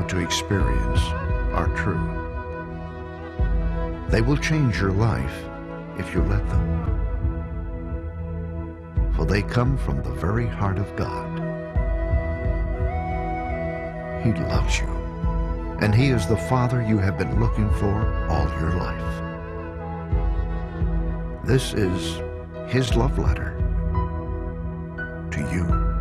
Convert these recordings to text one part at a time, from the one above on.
about to experience are true. They will change your life if you let them. For they come from the very heart of God. He loves you, and He is the Father you have been looking for all your life. This is His love letter to you.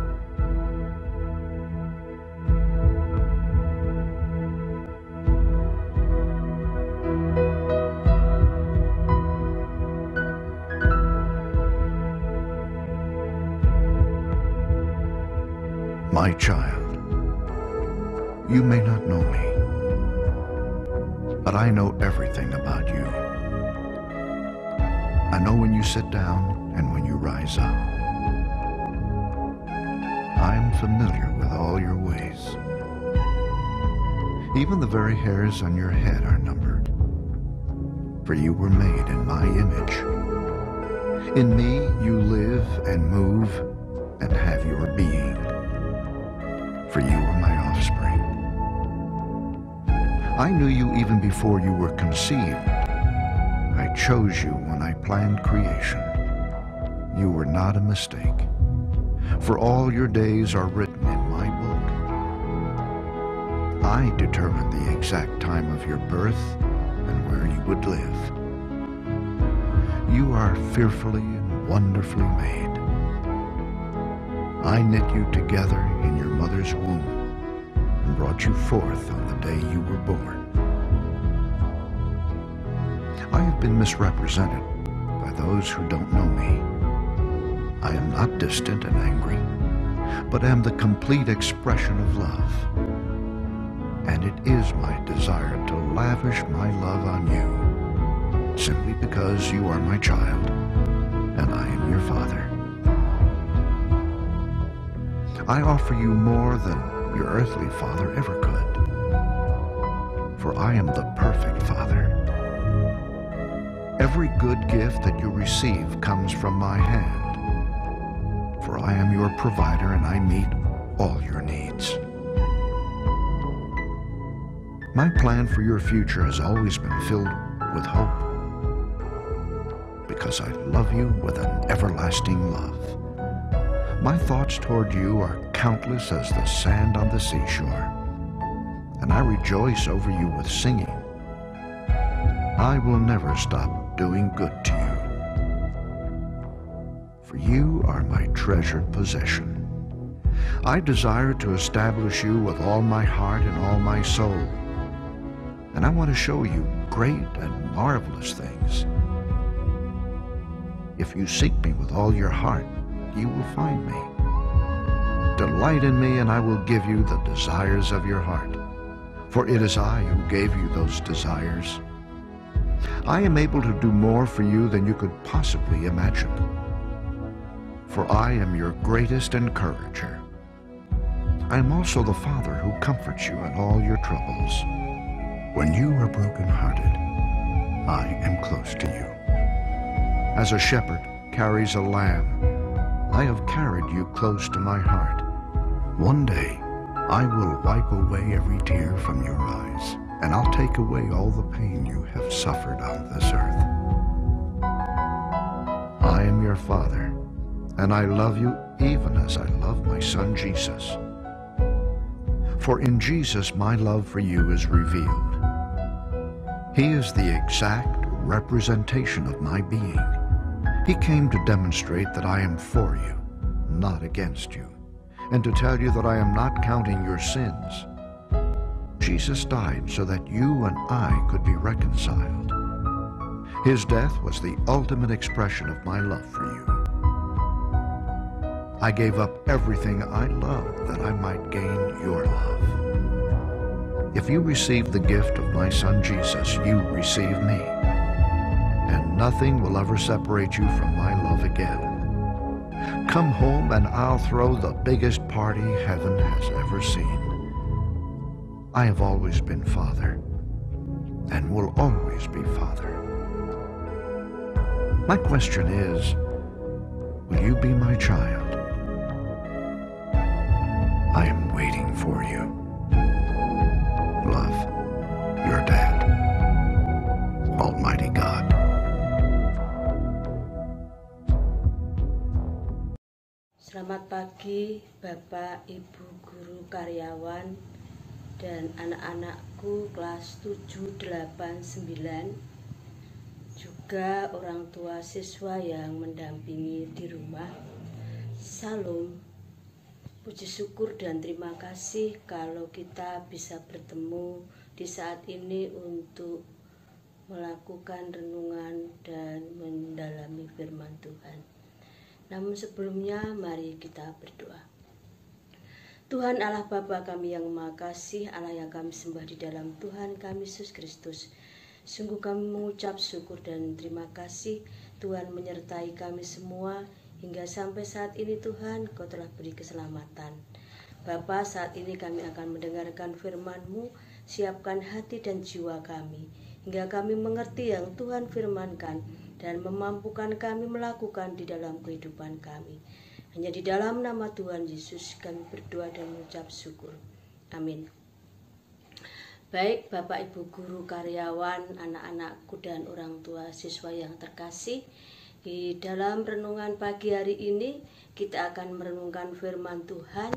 My child, you may not know me, but I know everything about you. I know when you sit down and when you rise up. I am familiar with all your ways. Even the very hairs on your head are numbered, for you were made in my image. In me you live and move and have your being, for you are my offspring. I knew you even before you were conceived. I chose you when I planned creation. You were not a mistake, for all your days are written in my book. I determined the exact time of your birth and where you would live. You are fearfully and wonderfully made. I knit you together in your mother's womb and brought you forth on the day you were born. I have been misrepresented by those who don't know me. I am not distant and angry, but am the complete expression of love. And it is my desire to lavish my love on you, simply because you are my child and I am your father. I offer you more than your earthly father ever could, for I am the perfect father. Every good gift that you receive comes from my hand, for I am your provider and I meet all your needs. My plan for your future has always been filled with hope, because I love you with an everlasting love. My thoughts toward you are countless as the sand on the seashore, and I rejoice over you with singing. I will never stop doing good to you, for you are my treasured possession. I desire to establish you with all my heart and all my soul, and I want to show you great and marvelous things. If you seek me with all your heart, you will find me. Delight in me, and I will give you the desires of your heart, for it is I who gave you those desires. I am able to do more for you than you could possibly imagine, for I am your greatest encourager. I am also the Father who comforts you in all your troubles. When you are brokenhearted, I am close to you. As a shepherd carries a lamb, I have carried you close to my heart. One day, I will wipe away every tear from your eyes, and I'll take away all the pain you have suffered on this earth. I am your Father, and I love you even as I love my Son Jesus. For in Jesus my love for you is revealed. He is the exact representation of my being. He came to demonstrate that I am for you, not against you, and to tell you that I am not counting your sins. Jesus died so that you and I could be reconciled. His death was the ultimate expression of my love for you. I gave up everything I loved that I might gain your love. If you receive the gift of my Son Jesus, you receive me, and nothing will ever separate you from my love again. Come home and I'll throw the biggest party heaven has ever seen. I have always been Father, and will always be Father. My question is, will you be my child? I am waiting for you. Selamat pagi Bapak, Ibu, guru, karyawan, dan anak-anakku kelas 7, 8, 9. Juga orang tua siswa yang mendampingi di rumah. Salam, puji syukur dan terima kasih kalau kita bisa bertemu di saat ini untuk melakukan renungan dan mendalami firman Tuhan. Namun sebelumnya mari kita berdoa. Tuhan Allah Bapa kami yang Maha Kasih, Allah yang kami sembah di dalam Tuhan kami Yesus Kristus. Sungguh kami mengucap syukur dan terima kasih Tuhan menyertai kami semua hingga sampai saat ini Tuhan Kau telah beri keselamatan. Bapa, saat ini kami akan mendengarkan firman-Mu, siapkan hati dan jiwa kami hingga kami mengerti yang Tuhan firmankan dan memampukan kami melakukan di dalam kehidupan kami. Hanya di dalam nama Tuhan Yesus kami berdoa dan mengucap syukur. Amin. Baik Bapak Ibu guru, karyawan, anak-anakku dan orang tua siswa yang terkasih, di dalam renungan pagi hari ini kita akan merenungkan firman Tuhan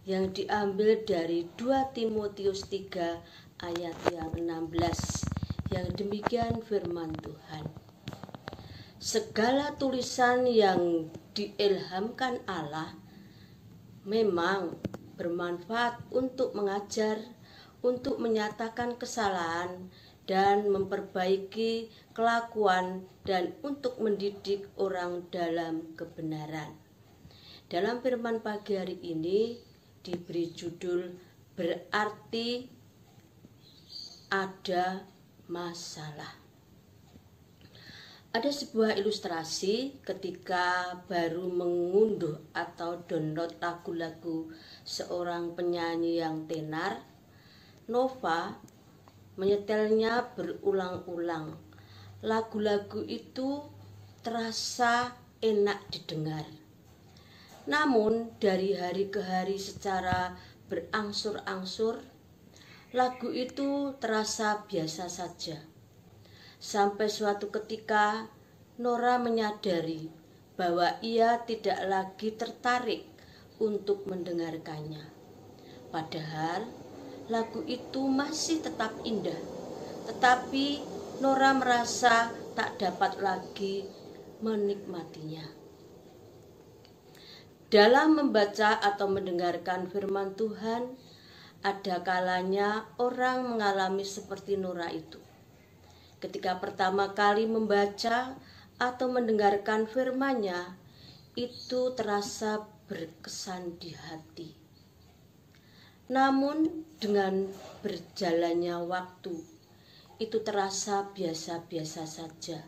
yang diambil dari 2 Timotius 3 ayat yang 16. Yang demikian firman Tuhan. Segala tulisan yang diilhamkan Allah memang bermanfaat untuk mengajar, untuk menyatakan kesalahan dan memperbaiki kelakuan dan untuk mendidik orang dalam kebenaran. Dalam firman pagi hari ini diberi judul berarti ada masalah. Ada sebuah ilustrasi ketika baru mengunduh atau download lagu-lagu seorang penyanyi yang tenar, Nova menyetelnya berulang-ulang. Lagu-lagu itu terasa enak didengar. Namun dari hari ke hari secara berangsur-angsur, lagu itu terasa biasa saja. Sampai suatu ketika Nora menyadari bahwa ia tidak lagi tertarik untuk mendengarkannya. Padahal lagu itu masih tetap indah, tetapi Nora merasa tak dapat lagi menikmatinya. Dalam membaca atau mendengarkan firman Tuhan, ada kalanya orang mengalami seperti Nora itu. Ketika pertama kali membaca atau mendengarkan firman-Nya, itu terasa berkesan di hati. Namun dengan berjalannya waktu, itu terasa biasa-biasa saja.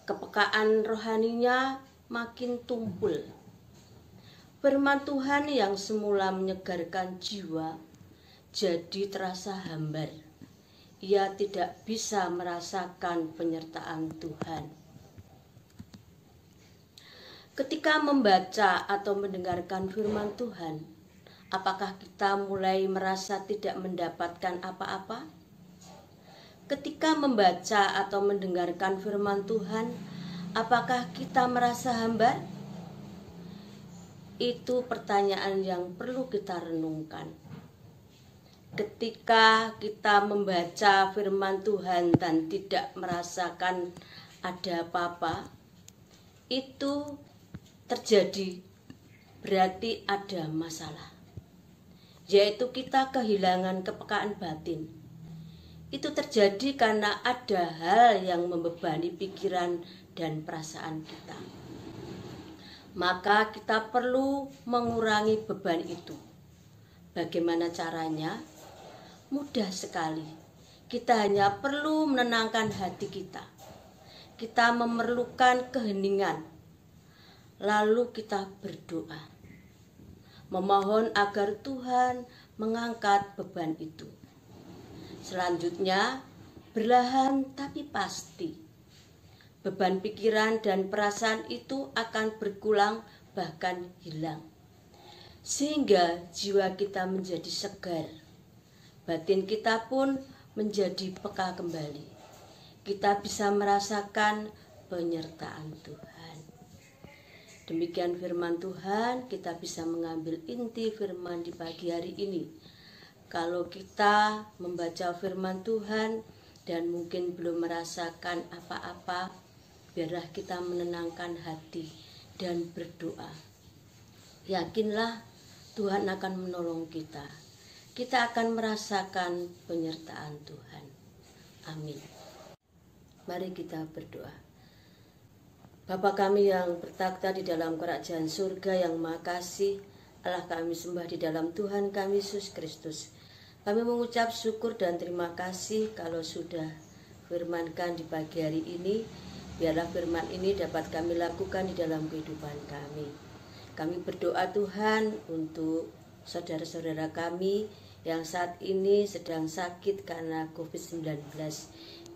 Kepekaan rohaninya makin tumpul. Firman Tuhan yang semula menyegarkan jiwa, jadi terasa hambar. Ia tidak bisa merasakan penyertaan Tuhan. Ketika membaca atau mendengarkan firman Tuhan, apakah kita mulai merasa tidak mendapatkan apa-apa? Ketika membaca atau mendengarkan firman Tuhan, apakah kita merasa hambar? Itu pertanyaan yang perlu kita renungkan. Ketika kita membaca firman Tuhan dan tidak merasakan ada apa-apa, itu terjadi berarti ada masalah, yaitu kita kehilangan kepekaan batin. Itu terjadi karena ada hal yang membebani pikiran dan perasaan kita. Maka kita perlu mengurangi beban itu. Bagaimana caranya? Mudah sekali. Kita hanya perlu menenangkan hati kita. Kita memerlukan keheningan. Lalu kita berdoa, memohon agar Tuhan mengangkat beban itu. Selanjutnya, perlahan tapi pasti, beban pikiran dan perasaan itu akan berkurang bahkan hilang. Sehingga jiwa kita menjadi segar. Batin kita pun menjadi peka kembali. Kita bisa merasakan penyertaan Tuhan. Demikian firman Tuhan, kita bisa mengambil inti firman di pagi hari ini. Kalau kita membaca firman Tuhan dan mungkin belum merasakan apa-apa, biarlah kita menenangkan hati dan berdoa. Yakinlah Tuhan akan menolong kita. Kita akan merasakan penyertaan Tuhan. Amin. Mari kita berdoa. Bapa kami yang bertakhta di dalam kerajaan surga yang Maha Kasih, Allah kami sembah di dalam Tuhan kami Yesus Kristus. Kami mengucap syukur dan terima kasih kalau sudah firmankan di pagi hari ini. Biarlah firman ini dapat kami lakukan di dalam kehidupan kami. Kami berdoa Tuhan untuk saudara-saudara kami yang saat ini sedang sakit karena COVID-19.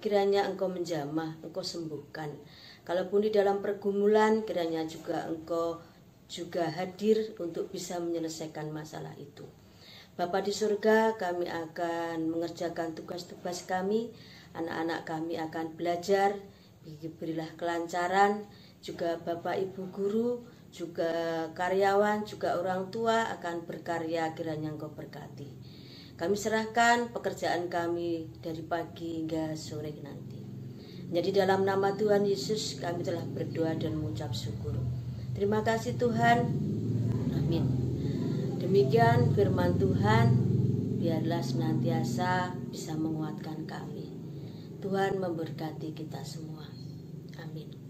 Kiranya Engkau menjamah, Engkau sembuhkan. Kalaupun di dalam pergumulan, kiranya juga Engkau juga hadir untuk bisa menyelesaikan masalah itu. Bapa di surga, kami akan mengerjakan tugas-tugas kami, anak-anak kami akan belajar, berilah kelancaran, juga Bapak Ibu guru, juga karyawan, juga orang tua akan berkarya, kiranya Engkau berkati. Kami serahkan pekerjaan kami dari pagi hingga sore nanti. Jadi dalam nama Tuhan Yesus kami telah berdoa dan mengucap syukur. Terima kasih Tuhan. Amin. Demikian firman Tuhan, biarlah senantiasa bisa menguatkan kami. Tuhan memberkati kita semua. Amin.